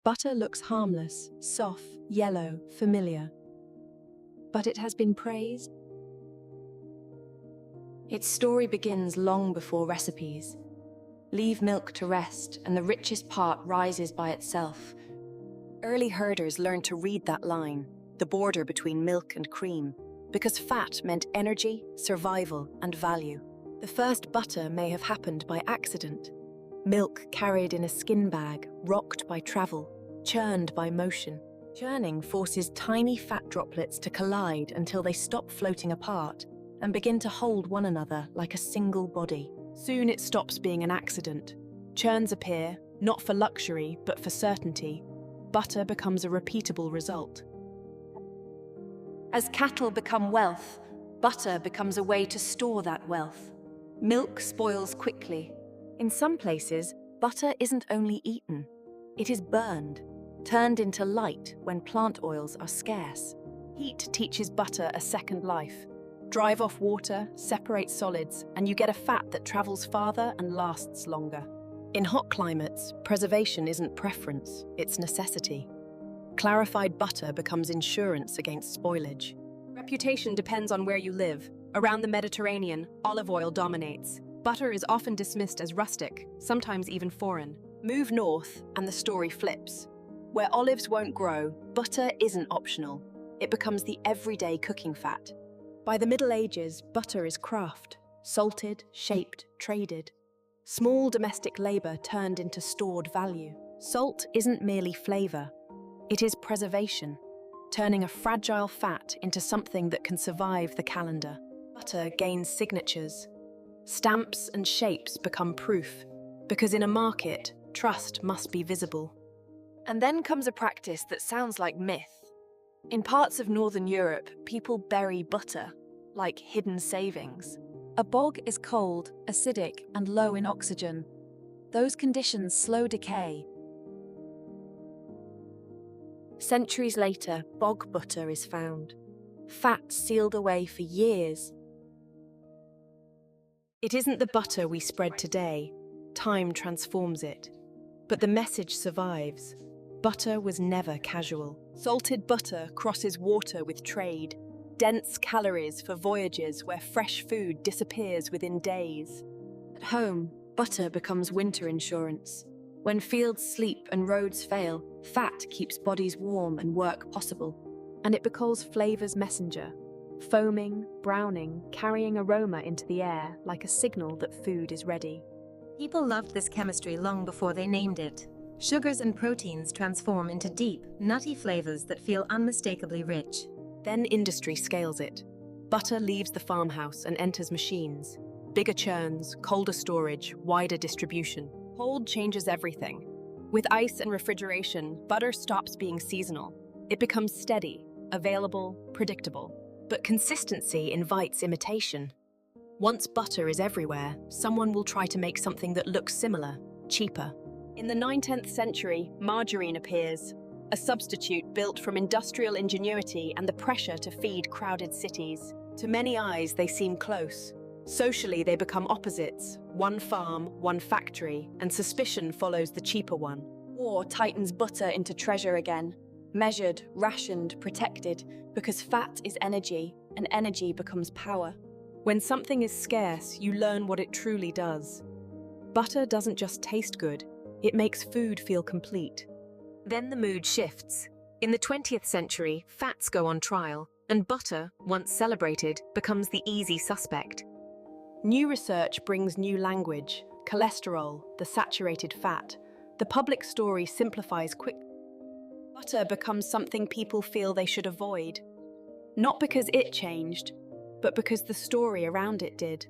Butter looks harmless, soft, yellow, familiar. But it has been praised. Its story begins long before recipes. Leave milk to rest, and the richest part rises by itself. Early herders learned to read that line, the border between milk and cream, because fat meant energy, survival, and value. The first butter may have happened by accident. Milk carried in a skin bag, rocked by travel, churned by motion. Churning forces tiny fat droplets to collide until they stop floating apart and begin to hold one another like a single body. Soon it stops being an accident. Churns appear, not for luxury, but for certainty. Butter becomes a repeatable result. As cattle become wealth, butter becomes a way to store that wealth. Milk spoils quickly. In some places, butter isn't only eaten, it is burned, turned into light when plant oils are scarce. Heat teaches butter a second life. Drive off water, separate solids, and you get a fat that travels farther and lasts longer. In hot climates, preservation isn't preference, it's necessity. Clarified butter becomes insurance against spoilage. Reputation depends on where you live. Around the Mediterranean, olive oil dominates. Butter is often dismissed as rustic, sometimes even foreign. Move north, and the story flips. Where olives won't grow, butter isn't optional. It becomes the everyday cooking fat. By the Middle Ages, butter is craft, salted, shaped, traded. Small domestic labour turned into stored value. Salt isn't merely flavour, it is preservation, turning a fragile fat into something that can survive the calendar. Butter gains signatures. Stamps and shapes become proof, because in a market, trust must be visible. And then comes a practice that sounds like myth. In parts of Northern Europe, people bury butter, like hidden savings. A bog is cold, acidic, and low in oxygen. Those conditions slow decay. Centuries later, bog butter is found. Fat sealed away for years. It isn't the butter we spread today. Time transforms it. But the message survives. Butter was never casual. Salted butter crosses water with trade. Dense calories for voyages where fresh food disappears within days. At home, butter becomes winter insurance. When fields sleep and roads fail, fat keeps bodies warm and work possible. And it becomes flavour's messenger, foaming, browning, carrying aroma into the air like a signal that food is ready. People loved this chemistry long before they named it. Sugars and proteins transform into deep, nutty flavors that feel unmistakably rich. Then industry scales it. Butter leaves the farmhouse and enters machines. Bigger churns, colder storage, wider distribution. Cold changes everything. With ice and refrigeration, butter stops being seasonal. It becomes steady, available, predictable. But consistency invites imitation. Once butter is everywhere, someone will try to make something that looks similar, cheaper. In the 19th century, margarine appears, a substitute built from industrial ingenuity and the pressure to feed crowded cities. To many eyes, they seem close. Socially, they become opposites, one farm, one factory, and suspicion follows the cheaper one. War tightens butter into treasure again, measured, rationed, protected, because fat is energy, and energy becomes power. When something is scarce, you learn what it truly does. Butter doesn't just taste good, it makes food feel complete. Then the mood shifts. In the 20th century, fats go on trial, and butter, once celebrated, becomes the easy suspect. New research brings new language, cholesterol, the saturated fat. The public story simplifies quickly. Butter becomes something people feel they should avoid. Not because it changed, but because the story around it did.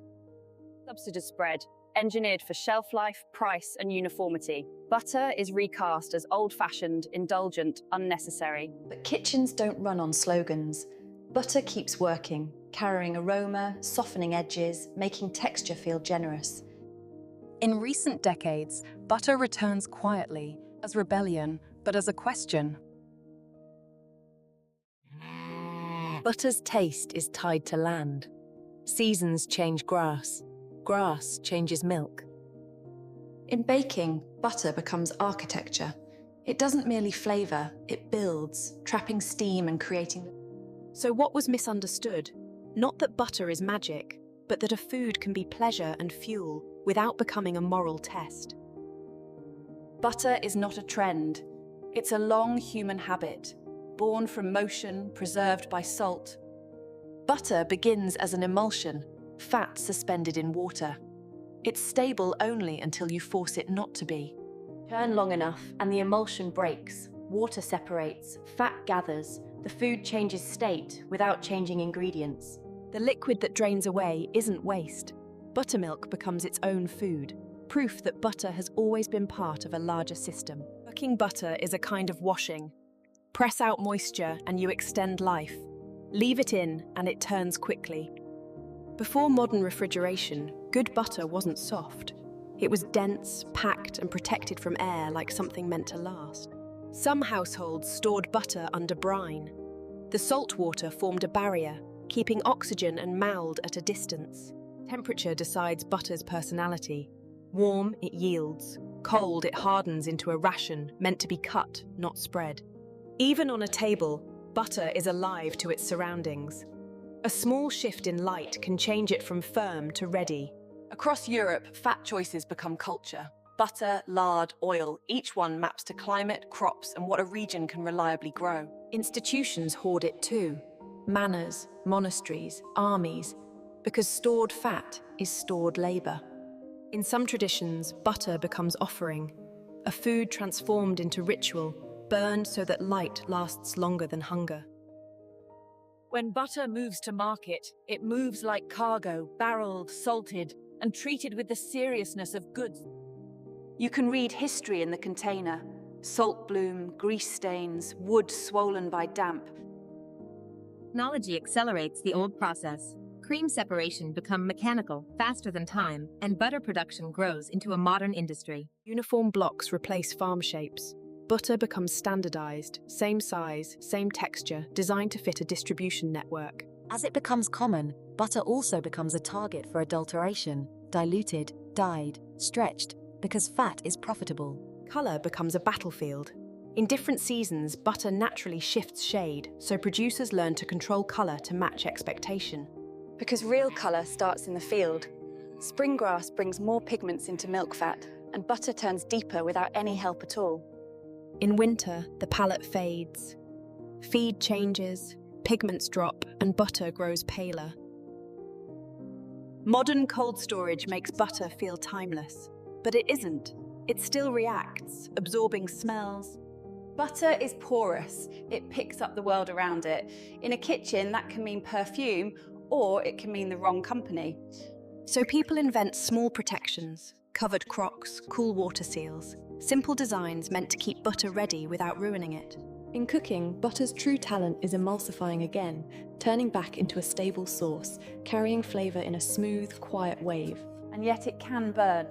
Subsidized spread, engineered for shelf life, price, and uniformity. Butter is recast as old-fashioned, indulgent, unnecessary. But kitchens don't run on slogans. Butter keeps working, carrying aroma, softening edges, making texture feel generous. In recent decades, butter returns quietly, as rebellion, but as a question. Butter's taste is tied to land. Seasons change grass. Grass changes milk. In baking, butter becomes architecture. It doesn't merely flavor, it builds, trapping steam and creating... So what was misunderstood? Not that butter is magic, but that a food can be pleasure and fuel without becoming a moral test. Butter is not a trend. It's a long human habit, born from motion, preserved by salt. Butter begins as an emulsion, fat suspended in water. It's stable only until you force it not to be. Churn long enough and the emulsion breaks, water separates, fat gathers, the food changes state without changing ingredients. The liquid that drains away isn't waste. Buttermilk becomes its own food, proof that butter has always been part of a larger system. Cooking butter is a kind of washing. Press out moisture and you extend life. Leave it in and it turns quickly. Before modern refrigeration, good butter wasn't soft. It was dense, packed and protected from air like something meant to last. Some households stored butter under brine. The salt water formed a barrier, keeping oxygen and mould at a distance. Temperature decides butter's personality. Warm, it yields. Cold, it hardens into a ration meant to be cut, not spread. Even on a table, butter is alive to its surroundings. A small shift in light can change it from firm to ready. Across Europe, fat choices become culture. Butter, lard, oil, each one maps to climate, crops, and what a region can reliably grow. Institutions hoard it too. Manors, monasteries, armies, because stored fat is stored labour. In some traditions, butter becomes offering, a food transformed into ritual, burned so that light lasts longer than hunger. When butter moves to market, it moves like cargo, barreled, salted, and treated with the seriousness of goods. You can read history in the container. Salt bloom, grease stains, wood swollen by damp. Technology accelerates the old process. Cream separation becomes mechanical, faster than time, and butter production grows into a modern industry. Uniform blocks replace farm shapes. Butter becomes standardized, same size, same texture, designed to fit a distribution network. As it becomes common, butter also becomes a target for adulteration, diluted, dyed, stretched, because fat is profitable. Color becomes a battlefield. In different seasons, butter naturally shifts shade, so producers learn to control color to match expectation. Because real colour starts in the field. Spring grass brings more pigments into milk fat, and butter turns deeper without any help at all. In winter, the palate fades. Feed changes, pigments drop, and butter grows paler. Modern cold storage makes butter feel timeless, but it isn't. It still reacts, absorbing smells. Butter is porous. It picks up the world around it. In a kitchen, that can mean perfume, or it can mean the wrong company. So people invent small protections, covered crocks, cool water seals, simple designs meant to keep butter ready without ruining it. In cooking, butter's true talent is emulsifying again, turning back into a stable sauce, carrying flavour in a smooth, quiet wave. And yet it can burn.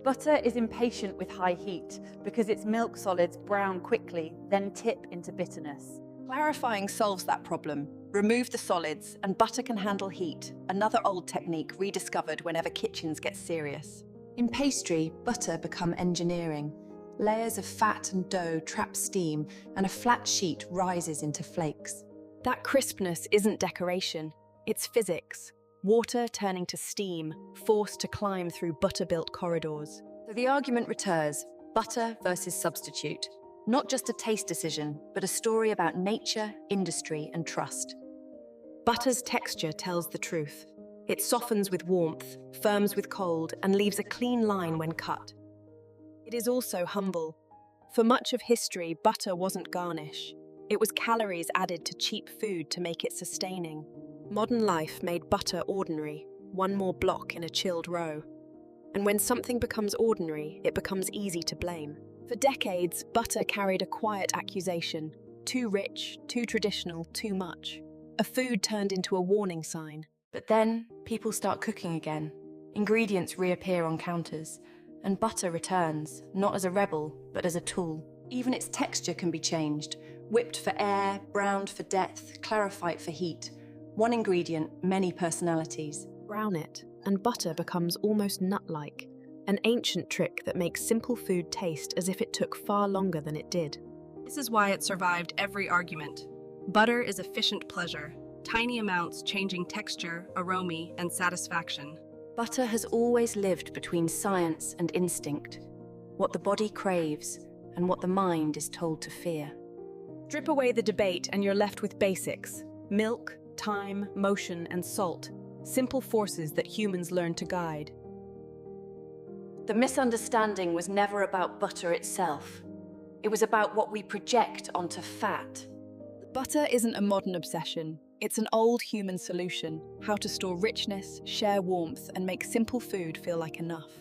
Butter is impatient with high heat because its milk solids brown quickly, then tip into bitterness. Clarifying solves that problem. Remove the solids, and butter can handle heat, another old technique rediscovered whenever kitchens get serious. In pastry, butter become engineering. Layers of fat and dough trap steam, and a flat sheet rises into flakes. That crispness isn't decoration, it's physics. Water turning to steam, forced to climb through butter-built corridors. So the argument returns, butter versus substitute. Not just a taste decision, but a story about nature, industry, and trust. Butter's texture tells the truth. It softens with warmth, firms with cold, and leaves a clean line when cut. It is also humble. For much of history, butter wasn't garnish. It was calories added to cheap food to make it sustaining. Modern life made butter ordinary, one more block in a chilled row. And when something becomes ordinary, it becomes easy to blame. For decades, butter carried a quiet accusation. Too rich, too traditional, too much. A food turned into a warning sign. But then, people start cooking again. Ingredients reappear on counters, and butter returns, not as a rebel, but as a tool. Even its texture can be changed. Whipped for air, browned for depth, clarified for heat. One ingredient, many personalities. Brown it, and butter becomes almost nut-like. an ancient trick that makes simple food taste as if it took far longer than it did. This is why it survived every argument. Butter is efficient pleasure, tiny amounts changing texture, aroma, and satisfaction. Butter has always lived between science and instinct, what the body craves and what the mind is told to fear. Strip away the debate and you're left with basics: milk, time, motion, and salt, simple forces that humans learn to guide. The misunderstanding was never about butter itself. It was about what we project onto fat. Butter isn't a modern obsession. It's an old human solution: how to store richness, share warmth, and make simple food feel like enough.